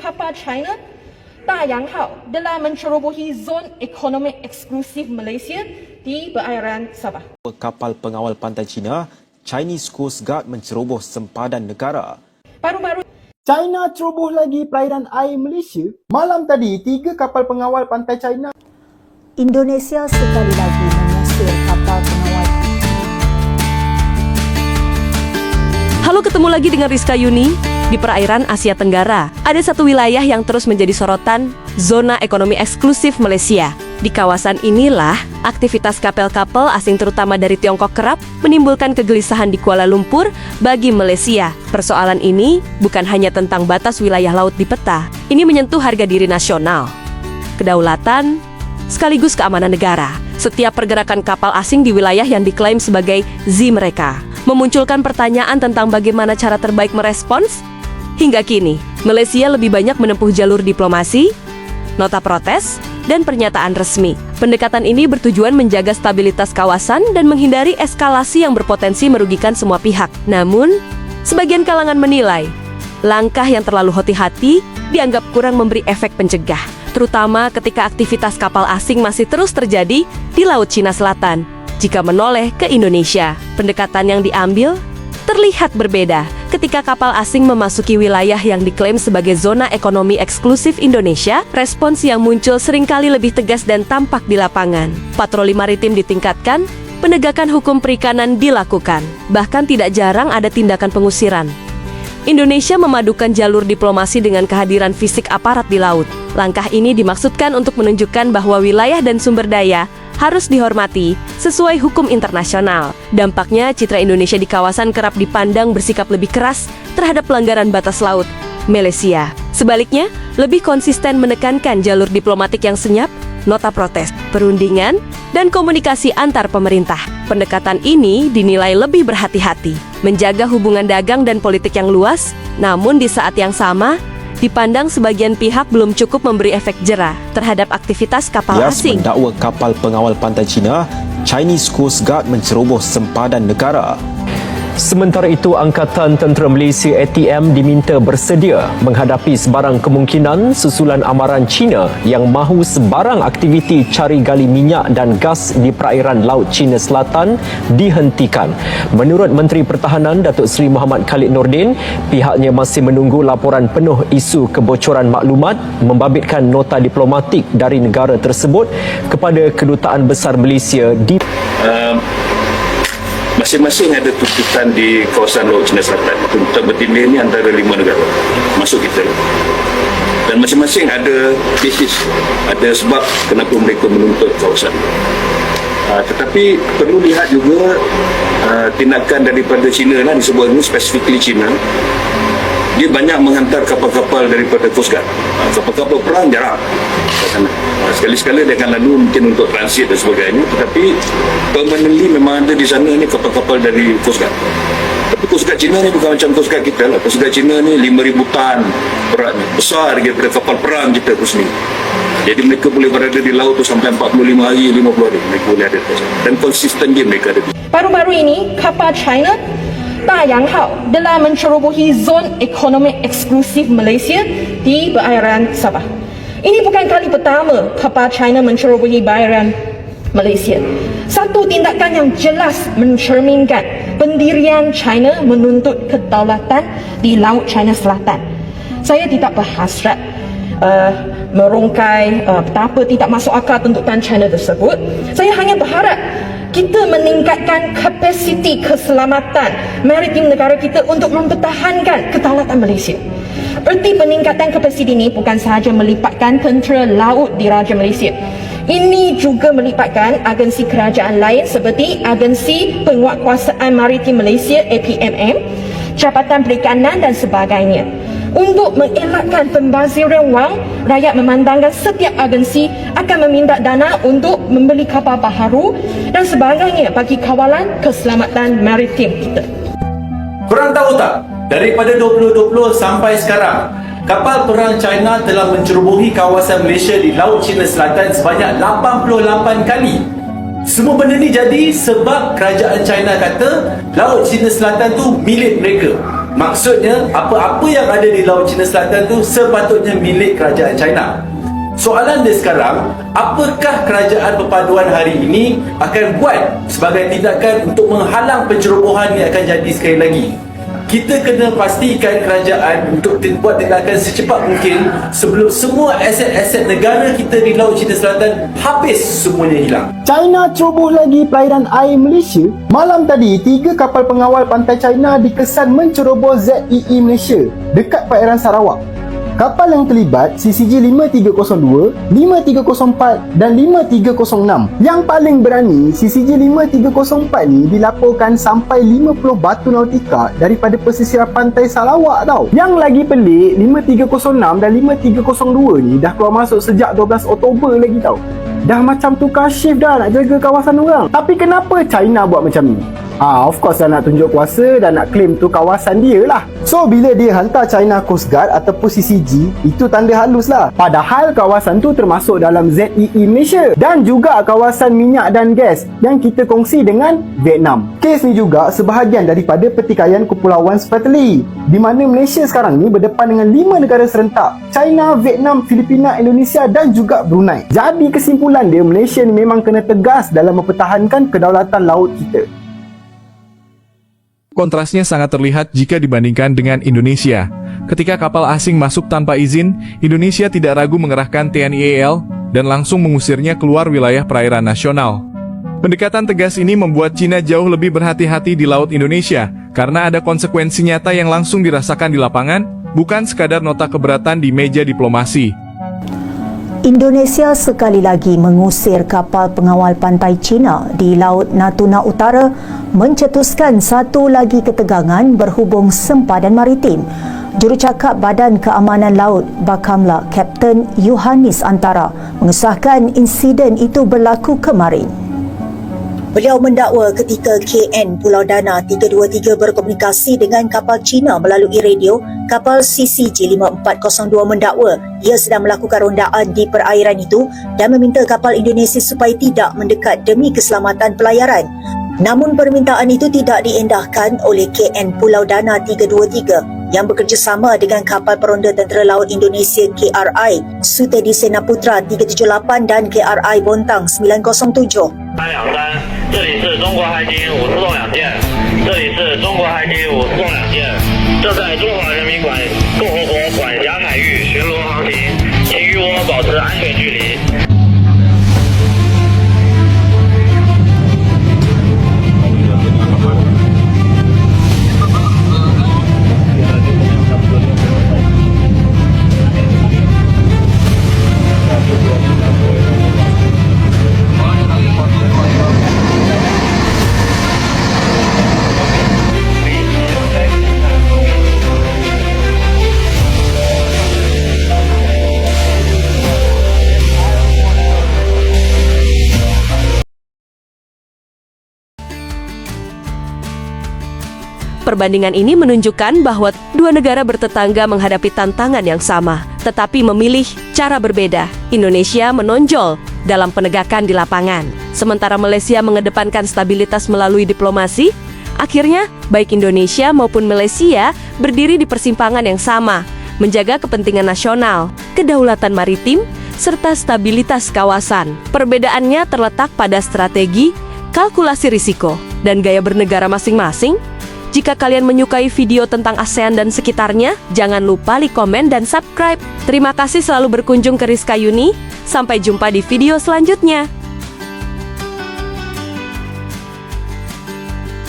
kapal China 大洋号 telah mencerobohi zon ekonomi eksklusif Malaysia di perairan Sabah. Kapal pengawal pantai China, Chinese Coast Guard menceroboh sempadan negara. Baru-baru China ceroboh lagi perairan air Malaysia. Malam tadi, 3 kapal pengawal pantai China. Indonesia sekali lagi mengusir kapal pengawal. Halo, ketemu lagi dengan Rizka Yuni. Di perairan Asia Tenggara, ada satu wilayah yang terus menjadi sorotan, zona ekonomi eksklusif Malaysia. Di kawasan inilah, aktivitas kapal-kapal asing terutama dari Tiongkok kerap menimbulkan kegelisahan di Kuala Lumpur bagi Malaysia. Persoalan ini bukan hanya tentang batas wilayah laut di peta, ini menyentuh harga diri nasional, kedaulatan, sekaligus keamanan negara. Setiap pergerakan kapal asing di wilayah yang diklaim sebagai Z mereka memunculkan pertanyaan tentang bagaimana cara terbaik merespons. Hingga kini, Malaysia lebih banyak menempuh jalur diplomasi, nota protes, dan pernyataan resmi. Pendekatan ini bertujuan menjaga stabilitas kawasan dan menghindari eskalasi yang berpotensi merugikan semua pihak. Namun, sebagian kalangan menilai, langkah yang terlalu hati-hati dianggap kurang memberi efek pencegah, terutama ketika aktivitas kapal asing masih terus terjadi di Laut Cina Selatan. Jika menoleh ke Indonesia, pendekatan yang diambil terlihat berbeda ketika kapal asing memasuki wilayah yang diklaim sebagai zona ekonomi eksklusif Indonesia. Respons yang muncul seringkali lebih tegas dan tampak di lapangan. Patroli maritim ditingkatkan, penegakan hukum perikanan dilakukan, bahkan tidak jarang ada tindakan pengusiran. Indonesia memadukan jalur diplomasi dengan kehadiran fisik aparat di laut. Langkah ini dimaksudkan untuk menunjukkan bahwa wilayah dan sumber daya harus dihormati sesuai hukum internasional. Dampaknya, citra Indonesia di kawasan kerap dipandang bersikap lebih keras terhadap pelanggaran batas laut Malaysia. Sebaliknya, lebih konsisten menekankan jalur diplomatik yang senyap, nota protes, perundingan, dan komunikasi antar pemerintah. Pendekatan ini dinilai lebih berhati-hati, menjaga hubungan dagang dan politik yang luas, namun di saat yang sama, dipandang sebagian pihak belum cukup memberi efek jera terhadap aktivitas kapal asing. Mendakwa kapal pengawal pantai China, Chinese Coast Guard menceroboh sempadan negara. Sementara itu, Angkatan Tentera Malaysia ATM diminta bersedia menghadapi sebarang kemungkinan susulan amaran China yang mahu sebarang aktiviti cari gali minyak dan gas di perairan Laut Cina Selatan dihentikan. Menurut Menteri Pertahanan Datuk Seri Muhammad Khalid Nordin, pihaknya masih menunggu laporan penuh isu kebocoran maklumat membabitkan nota diplomatik dari negara tersebut kepada Kedutaan Besar Malaysia di masing-masing ada tuntutan di kawasan Laut Cina Selatan. Tuntutan bertindih ini antara 5 negara masuk kita, dan masing-masing ada basis, ada sebab kenapa mereka menuntut kawasan. Tetapi perlu lihat juga tindakan daripada China lah, disebut ini specifically China. Dia banyak menghantar kapal-kapal daripada Coast Guard. Kapal-kapal perang jarang ke sana. Sekali-sekala dia akan lalu mungkin untuk transit dan sebagainya, tetapi permanently memang ada di sana ni kapal-kapal dari Coast Guard. Tapi Coast Guard China ni bukan macam Coast Guard kita lah. Coast Guard China ni 5,000 tan beratnya, besar daripada kapal perang kita tu sendiri. Jadi mereka boleh berada di laut tu sampai 45 hari, 50 hari mereka boleh ada. Dan konsisten dia mereka ada. baru-baru ini kapal China 大洋号 telah mencerobohi zon ekonomi eksklusif Malaysia di perairan Sabah. Ini bukan kali pertama kapal China mencerobohi perairan Malaysia. Satu tindakan yang jelas mencerminkan pendirian China menuntut kedaulatan di Laut China Selatan. Saya tidak berhasrat merungkai betapa tidak masuk akal tuntutan China tersebut. Saya hanya berharap kita meningkatkan kapasiti keselamatan maritim negara kita untuk mempertahankan kedaulatan Malaysia. Erti peningkatan kapasiti ini bukan sahaja melibatkan tentera laut di Raja Malaysia. Ini juga melibatkan agensi kerajaan lain seperti Agensi Penguatkuasaan Maritim Malaysia APMM, Jabatan Perikanan dan sebagainya. Untuk mengelakkan pembaziran wang, rakyat memandangkan setiap agensi akan meminta dana untuk membeli kapal baharu dan sebagainya bagi kawalan keselamatan maritim kita. Korang tahu tak, daripada 2020 sampai sekarang, kapal perang China telah mencerobohi kawasan Malaysia di Laut Cina Selatan sebanyak 88 kali. Semua benda ni jadi sebab kerajaan China kata Laut Cina Selatan tu milik mereka. Maksudnya, apa-apa yang ada di Laut Cina Selatan tu sepatutnya milik kerajaan China. Soalan dia sekarang, apakah kerajaan perpaduan hari ini akan buat sebagai tindakan untuk menghalang pencerobohan yang akan jadi sekali lagi? Kita kena pastikan kerajaan untuk buat tindakan secepat mungkin sebelum semua aset-aset negara kita di Laut Cina Selatan habis semuanya hilang. China ceroboh lagi perairan air Malaysia. Malam tadi, 3 kapal pengawal pantai China dikesan menceroboh ZEE Malaysia dekat perairan Sarawak. Kapal yang terlibat CCG 5302, 5304 dan 5306. Yang paling berani, CCG 5304 ni dilaporkan sampai 50 batu nautika daripada pesisir pantai Sarawak tau. Yang lagi pelik, 5306 dan 5302 ni dah keluar masuk sejak 12 Oktober lagi tau. Dah macam tukar shift dah nak jaga kawasan orang. Tapi kenapa China buat macam ni? Of course lah nak tunjuk kuasa dan nak claim tu kawasan dia lah. So bila dia hantar China Coast Guard ataupun CCG, itu tanda halus lah. Padahal kawasan tu termasuk dalam ZEE Malaysia dan juga kawasan minyak dan gas yang kita kongsi dengan Vietnam. Kes ni juga sebahagian daripada pertikaian Kepulauan Spratly, di mana Malaysia sekarang ni berdepan dengan 5 negara serentak: China, Vietnam, Filipina, Indonesia dan juga Brunei. Jadi kesimpulan dia, Malaysia ni memang kena tegas dalam mempertahankan kedaulatan laut kita. Kontrasnya sangat terlihat jika dibandingkan dengan Indonesia. Ketika kapal asing masuk tanpa izin, Indonesia tidak ragu mengerahkan TNI AL dan langsung mengusirnya keluar wilayah perairan nasional. Pendekatan tegas ini membuat China jauh lebih berhati-hati di Laut Indonesia karena ada konsekuensi nyata yang langsung dirasakan di lapangan, bukan sekadar nota keberatan di meja diplomasi. Indonesia sekali lagi mengusir kapal pengawal pantai China di Laut Natuna Utara, mencetuskan satu lagi ketegangan berhubung sempadan maritim. Jurucakap Badan Keamanan Laut Bakamla, Kapten Yohanis Antara, mengesahkan insiden itu berlaku kemarin. Beliau mendakwa ketika KN Pulau Dana 323 berkomunikasi dengan kapal China melalui radio, kapal CCG 5402 mendakwa ia sedang melakukan rondaan di perairan itu dan meminta kapal Indonesia supaya tidak mendekat demi keselamatan pelayaran. Namun permintaan itu tidak diendahkan oleh KN Pulau Dana 323 yang bekerjasama dengan kapal peronda Tentera Laut Indonesia KRI Sutedi Senaputra 378 dan KRI Bontang 907. 这里是中国海警5自动2舰，这里是中国海警5自动2舰，这在中华人民共和国管辖海域巡逻航行，请与我保持安全距离。 Perbandingan ini menunjukkan bahwa dua negara bertetangga menghadapi tantangan yang sama, tetapi memilih cara berbeda. Indonesia menonjol dalam penegakan di lapangan, sementara Malaysia mengedepankan stabilitas melalui diplomasi. Akhirnya, baik Indonesia maupun Malaysia berdiri di persimpangan yang sama, menjaga kepentingan nasional, kedaulatan maritim, serta stabilitas kawasan. Perbedaannya terletak pada strategi, kalkulasi risiko, dan gaya bernegara masing-masing. Jika kalian menyukai video tentang ASEAN dan sekitarnya, jangan lupa like, komen, dan subscribe. Terima kasih selalu berkunjung ke Rizka Yuni. Sampai jumpa di video selanjutnya.